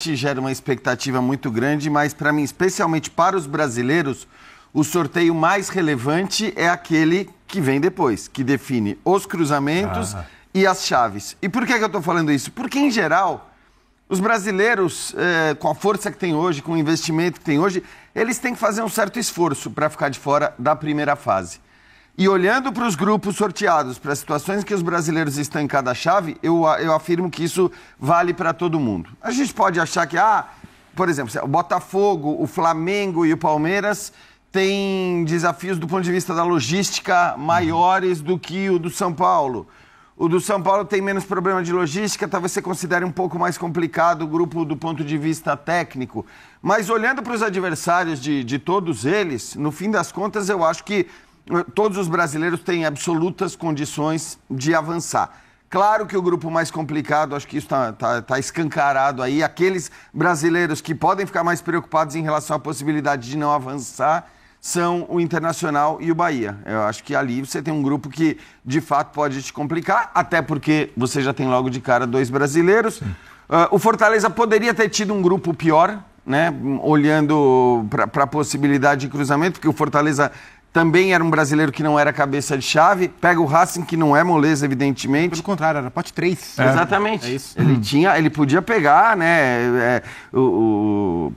gera uma expectativa muito grande, mas para mim, especialmente para os brasileiros, o sorteio mais relevante é aquele que vem depois, que define os cruzamentos e as chaves. E por que eu estou falando isso? Porque, em geral, os brasileiros, com a força que tem hoje, com o investimento que tem hoje, eles têm que fazer um certo esforço para ficar de fora da primeira fase. E olhando para os grupos sorteados, para as situações em que os brasileiros estão em cada chave, eu afirmo que isso vale para todo mundo. A gente pode achar que, por exemplo, o Botafogo, o Flamengo e o Palmeiras têm desafios do ponto de vista da logística maiores do que o do São Paulo. O do São Paulo tem menos problema de logística, talvez você considere um pouco mais complicado o grupo do ponto de vista técnico. Mas olhando para os adversários de todos eles, no fim das contas, eu acho que todos os brasileiros têm absolutas condições de avançar. Claro que o grupo mais complicado, acho que isso está escancarado aí, aqueles brasileiros que podem ficar mais preocupados em relação à possibilidade de não avançar são o Internacional e o Bahia. Eu acho que ali você tem um grupo que, de fato, pode te complicar, até porque você já tem logo de cara 2 brasileiros. O Fortaleza poderia ter tido um grupo pior, né? Olhando para a possibilidade de cruzamento, porque o Fortaleza também era um brasileiro que não era cabeça de chave. Pega o Racing, que não é moleza, evidentemente. Pelo contrário, era pote 3. Exatamente. É isso. Ele podia pegar, né?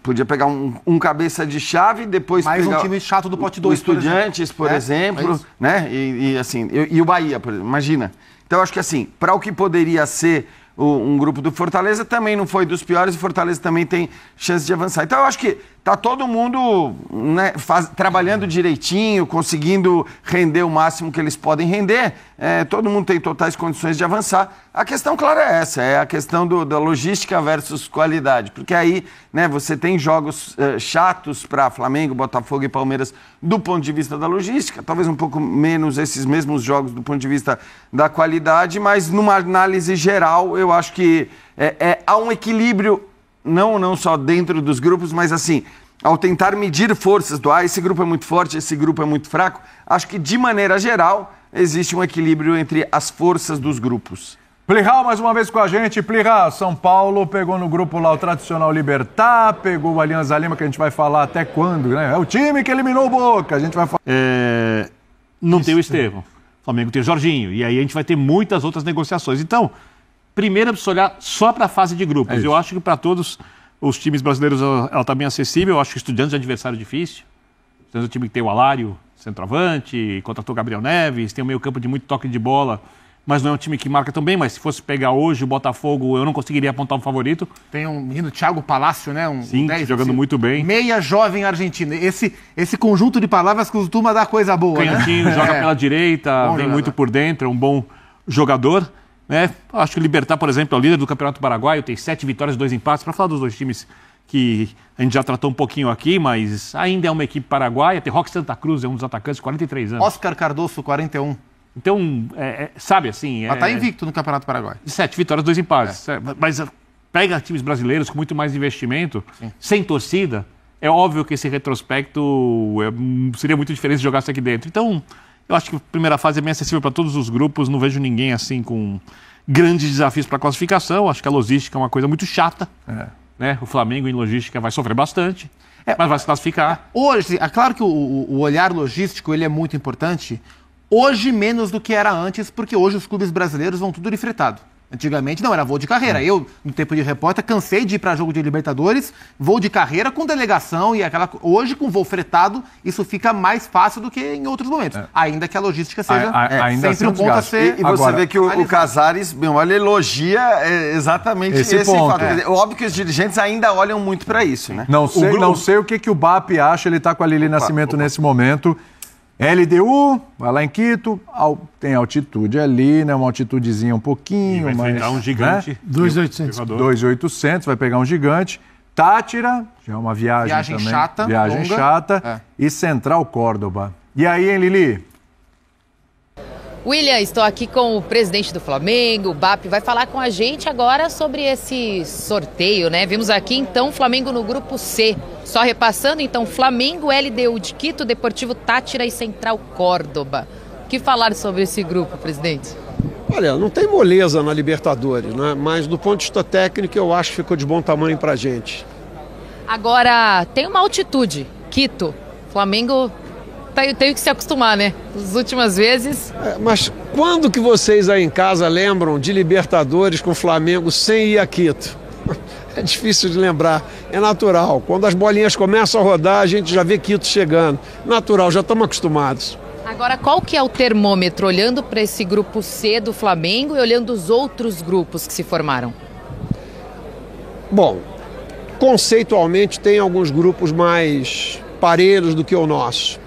Podia pegar um cabeça de chave, depois mais pegar um time chato do pote 2, o Estudiantes, por exemplo, né? E o Bahia, por exemplo. Imagina. Então, eu acho que assim, para o que poderia ser um grupo do Fortaleza, também não foi dos piores, e o Fortaleza também tem chance de avançar. Então, eu acho que tá todo mundo, né, trabalhando direitinho, conseguindo render o máximo que eles podem render. Todo mundo tem totais condições de avançar. A questão, claro, é essa, é a questão da logística versus qualidade. Porque aí, né, você tem jogos chatos para Flamengo, Botafogo e Palmeiras do ponto de vista da logística, talvez um pouco menos esses mesmos jogos do ponto de vista da qualidade, mas numa análise geral, eu acho que há um equilíbrio, não só dentro dos grupos, mas assim, ao tentar medir forças esse grupo é muito forte, esse grupo é muito fraco, acho que de maneira geral existe um equilíbrio entre as forças dos grupos. Plihal mais uma vez com a gente. Plihal, São Paulo pegou no grupo lá o tradicional Libertad, pegou o Alianza Lima, que a gente vai falar até quando, né? É o time que eliminou o Boca, a gente vai falar. Não tem o Estevão, o Flamengo tem o Jorginho, e aí a gente vai ter muitas outras negociações. Então, primeiro é preciso olhar só para a fase de grupos. Eu acho que para todos os times brasileiros ela está bem acessível. Eu acho que o Estudiantes é adversário difícil. O Estudiantes é o time que tem o Alário, centroavante, contratou o Gabriel Neves, tem um meio campo de muito toque de bola, mas não é um time que marca tão bem. Mas se fosse pegar hoje o Botafogo, eu não conseguiria apontar um favorito. Tem um menino, Thiago Palácio, né? Sim, 10, jogando muito bem. Meia jovem argentino. Esse conjunto de palavras costuma dar coisa boa, Canhotinho, né? Joga pela direita, vem muito por dentro, é um bom jogador. Acho que o Libertad, por exemplo, é o líder do Campeonato Paraguaio, tem 7 vitórias e 2 empates. Para falar dos 2 times que a gente já tratou um pouquinho aqui, mas ainda é uma equipe paraguaia. Tem Roque Santa Cruz, é um dos atacantes, 43 anos. Oscar Cardoso, 41. Então, sabe assim... Mas tá invicto no Campeonato Paraguaio. 7 vitórias, 2 empates. Mas pega times brasileiros com muito mais investimento, sem torcida, é óbvio que esse retrospecto seria muito diferente se jogasse aqui dentro. Então, eu acho que a primeira fase é bem acessível para todos os grupos, não vejo ninguém assim com grandes desafios para a classificação. Acho que a logística é uma coisa muito chata. Né? O Flamengo em logística vai sofrer bastante, mas vai se classificar. Hoje, é claro que o olhar logístico ele é muito importante. Hoje menos do que era antes, porque hoje os clubes brasileiros vão tudo de fretado. Antigamente não, era voo de carreira. Eu, no tempo de repórter, cansei de ir para jogo de Libertadores, voo de carreira com delegação e aquela... Hoje, com voo fretado, isso fica mais fácil do que em outros momentos. Ainda que a logística seja sempre um ponto a ser... E você vê que o Casares, ele elogia exatamente esse fato. Óbvio que os dirigentes ainda olham muito para isso, né? Não sei o que o BAP acha, ele está com a Lili Nascimento nesse momento. LDU, vai lá em Quito, tem altitude ali, né? Uma altitudezinha um pouquinho, vai mas... pegar um gigante. Né? 2.800, vai pegar um gigante. Tátira, já é uma viagem também. Chata, viagem longa. chata. E Central Córdoba. E aí, hein, Lili? William, estou aqui com o presidente do Flamengo, o BAP, vai falar com a gente agora sobre esse sorteio, né? Vimos aqui, então, o Flamengo no grupo C. Só repassando, então, Flamengo, LDU de Quito, Deportivo Tátira e Central Córdoba. O que falar sobre esse grupo, presidente? Olha, não tem moleza na Libertadores, né? Mas do ponto de vista técnico eu acho que ficou de bom tamanho pra gente. Agora, tem uma altitude, Quito. Flamengo tem que se acostumar, né? As últimas vezes... Mas quando que vocês aí em casa lembram de Libertadores com o Flamengo sem ir a Quito? É difícil de lembrar, é natural. Quando as bolinhas começam a rodar, a gente já vê Quito chegando. Natural, já estamos acostumados. Agora, qual que é o termômetro, olhando para esse grupo C do Flamengo e olhando os outros grupos que se formaram? Bom, conceitualmente tem alguns grupos mais parelhos do que o nosso.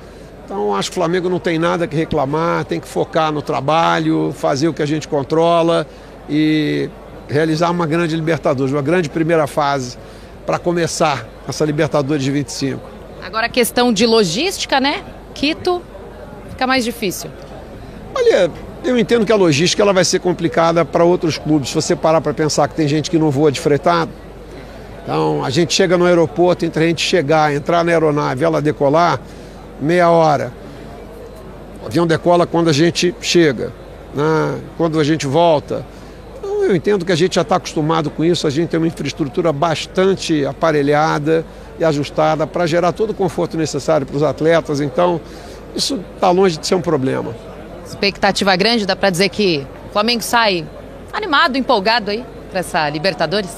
Então acho que o Flamengo não tem nada que reclamar, tem que focar no trabalho, fazer o que a gente controla e realizar uma grande Libertadores, uma grande primeira fase para começar essa Libertadores de 25. Agora a questão de logística, né? Quito fica mais difícil. Olha, eu entendo que a logística ela vai ser complicada para outros clubes. Se você parar para pensar que tem gente que não voa de fretado, então a gente chega no aeroporto, entre a gente chegar, entrar na aeronave, ela decolar, meia hora. O avião decola quando a gente chega, né? Quando a gente volta. Então, eu entendo que a gente já está acostumado com isso, a gente tem uma infraestrutura bastante aparelhada e ajustada para gerar todo o conforto necessário para os atletas, então isso está longe de ser um problema. Expectativa grande, dá para dizer que o Flamengo sai animado, empolgado aí para essa Libertadores?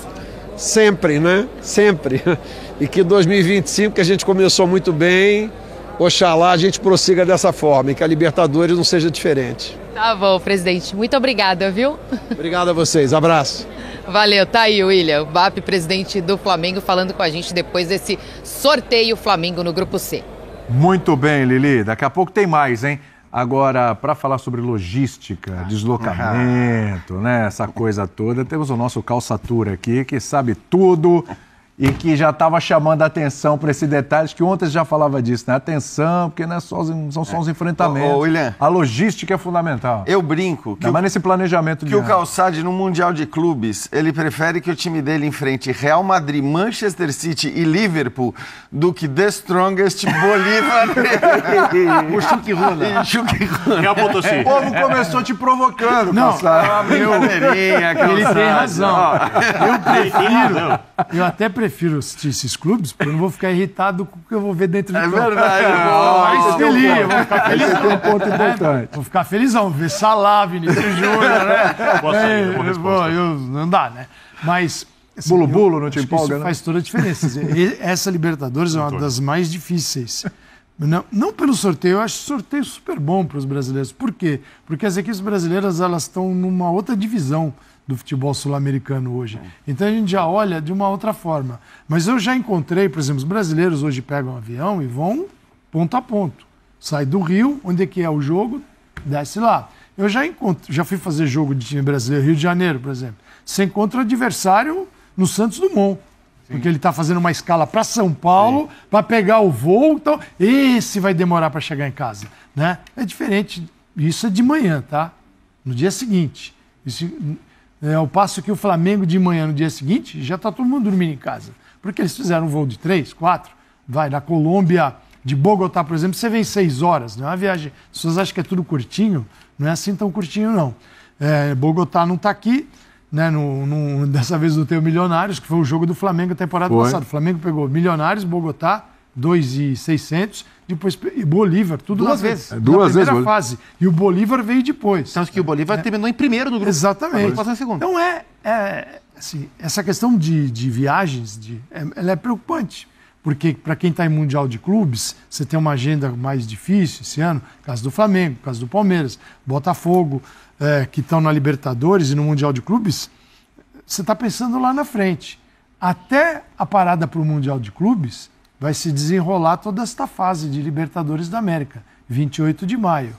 Sempre, né? Sempre. E que 2025, que a gente começou muito bem, oxalá a gente prossiga dessa forma e que a Libertadores não seja diferente. Tá bom, presidente. Muito obrigada, viu? Obrigado a vocês. Abraço. Valeu. Tá aí o William, o BAP, presidente do Flamengo, falando com a gente depois desse sorteio Flamengo no Grupo C. Muito bem, Lili. Daqui a pouco tem mais, hein? Agora, para falar sobre logística, deslocamento, né, essa coisa toda, temos o nosso Calçatura aqui, que sabe tudo e que já estava chamando a atenção para esse detalhe, que ontem já falava disso, né? Atenção, porque não são só os enfrentamentos. William, a logística é fundamental. Eu brinco que, mas nesse planejamento que o Calçade, no Mundial de Clubes, ele prefere que o time dele enfrente Real Madrid, Manchester City e Liverpool do que The Strongest Bolívar. O Chuquiruna. Real Potosí. O povo começou te provocando, Não, Calçade. ele tem razão. Eu até prefiro assistir esses clubes, porque eu não vou ficar irritado com o que eu vou ver dentro do campo. É verdade. Mais feliz, eu vou ficar Esse felizão. é um ponto importante. Vou ficar felizão, ver Salah, Vinícius Júnior, né? Posso sair, boa resposta. Não dá, né? Mas... assim, Bulo-bulo não te acho que empolga, isso né? faz toda a diferença. Essa Libertadores é uma das mais difíceis. Não pelo sorteio, eu acho o sorteio super bom para os brasileiros. Por quê? Porque as equipes brasileiras elas estão numa outra divisão do futebol sul-americano hoje. Então a gente já olha de uma outra forma. Mas eu já encontrei, por exemplo, os brasileiros hoje pegam um avião e vão ponto a ponto. Sai do Rio, onde é que é o jogo, desce lá. Eu já fui fazer jogo de time brasileiro, Rio de Janeiro, por exemplo. Você encontra o adversário no Santos Dumont. Sim. Porque ele está fazendo uma escala para São Paulo, para pegar o voo. Então, esse vai demorar para chegar em casa. Né? É diferente. Isso é de manhã, tá? No dia seguinte. Isso, ao passo que o Flamengo de manhã, no dia seguinte, já está todo mundo dormindo em casa. Porque eles fizeram um voo de 3, 4. Vai na Colômbia, de Bogotá, por exemplo, você vem 6 horas. Não é uma viagem. As pessoas acham que é tudo curtinho. Não é assim tão curtinho, não. Bogotá não está aqui. Né, dessa vez não tem o Milionários, que foi o jogo do Flamengo a temporada passada. O Flamengo pegou Milionários, Bogotá, 2.600, depois e Bolívar, tudo duas vezes. Duas vezes. Primeira fase. E o Bolívar veio depois. Tanto que o Bolívar terminou em primeiro do grupo. Exatamente. Então assim, essa questão de viagens, ela é preocupante. Porque para quem está em Mundial de Clubes, você tem uma agenda mais difícil esse ano, caso do Flamengo, caso do Palmeiras, Botafogo, que estão na Libertadores e no Mundial de Clubes, você está pensando lá na frente. Até a parada para o Mundial de Clubes, vai se desenrolar toda esta fase de Libertadores da América, 28 de maio,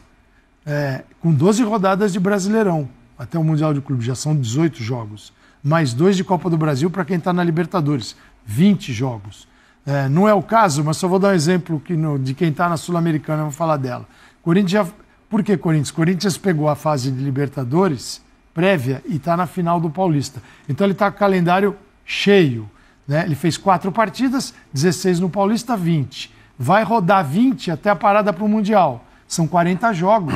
com 12 rodadas de Brasileirão. Até o Mundial de Clubes já são 18 jogos, mais 2 de Copa do Brasil para quem está na Libertadores, 20 jogos. Não é o caso, mas só vou dar um exemplo de quem está na Sul-Americana, vou falar dela. Por que Corinthians? Corinthians pegou a fase de Libertadores prévia e está na final do Paulista. Então ele está com o calendário cheio. Né? Ele fez 4 partidas, 16 no Paulista, 20. Vai rodar 20 até a parada para o Mundial. São 40 jogos.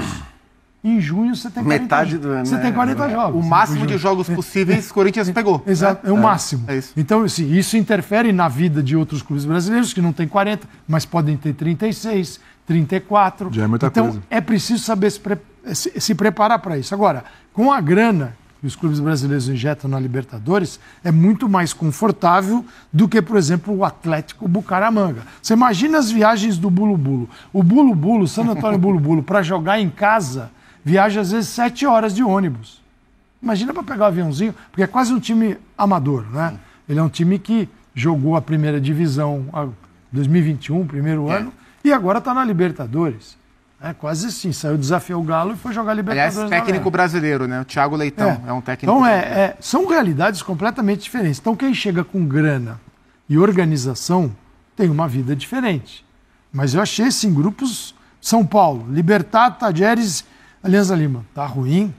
em junho você tem 40 Metade do ano, Você tem 40 jogos. O máximo de jogos possíveis, o Corinthians pegou. Exato, é o máximo. É isso. Então, assim, isso interfere na vida de outros clubes brasileiros que não tem 40, mas podem ter 36, 34. Já é muita então, coisa. é preciso saber se preparar para isso. Agora, com a grana que os clubes brasileiros injetam na Libertadores, é muito mais confortável do que, por exemplo, o Atlético Bucaramanga. Você imagina as viagens do Bulu Bulu. O Bulu Bulu, San Antônio Bulu Bulu, para jogar em casa, viaja às vezes 7 horas de ônibus. Imagina para pegar o aviãozinho, porque é quase um time amador, né? Ele é um time que jogou a primeira divisão em 2021, primeiro ano, e agora está na Libertadores. É quase assim, saiu desafiar o Galo e foi jogar Libertadores. Aliás, técnico brasileiro, né? O Thiago Leitão é um técnico. Então, são realidades completamente diferentes. Então, quem chega com grana e organização tem uma vida diferente. Mas eu achei, assim, grupos São Paulo, Libertad, Tajeres, Alianza Lima. Tá ruim.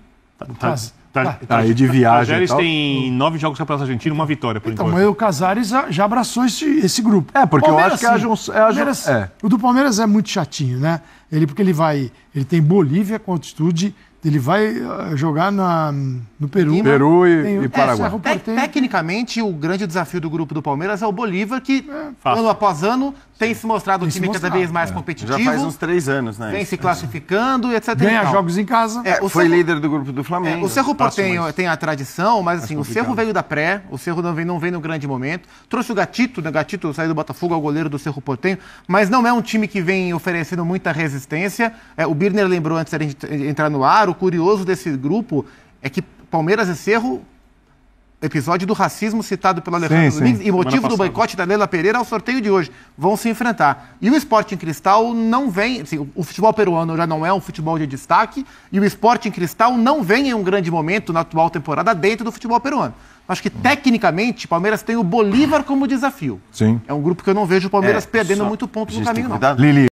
Aí de viagem. O Tajeres tem 9 jogos no Campeonato Argentino, uma vitória, por Então, enquanto. mas o Casares já abraçou esse grupo. É, porque Palmeiras, eu acho que Palmeiras, o do Palmeiras é muito chatinho, né? Porque ele tem Bolívia com altitude, ele vai jogar no Peru. Peru e Paraguai. Tecnicamente, o grande desafio do grupo do Palmeiras é o Bolívar, que ano após ano tem se mostrado um time cada vez mais competitivo. Já faz uns 3 anos, né? Vem se classificando, etc. Ganha jogos em casa. Foi líder do grupo do Flamengo. O Cerro Porteño tem a tradição, mas assim, o Cerro veio da pré, o Cerro não vem no grande momento. Trouxe o Gatito, né? Gatito saiu do Botafogo, ao goleiro do Cerro Porteño, mas não é um time que vem oferecendo muita resistência. O Birner lembrou antes de entrar no ar, o curioso desse grupo é que Palmeiras e Cerro, episódio do racismo citado pelo Alejandro Domingues, e motivo do boicote da Leila Pereira ao sorteio de hoje, vão se enfrentar. E o Sporting Cristal não vem, assim, o futebol peruano já não é um futebol de destaque, e o Sporting Cristal não vem em um grande momento na atual temporada dentro do futebol peruano. Acho que, tecnicamente, o Palmeiras tem o Bolívar como desafio. Sim. É um grupo que eu não vejo o Palmeiras perdendo muito ponto no caminho, não. Lili.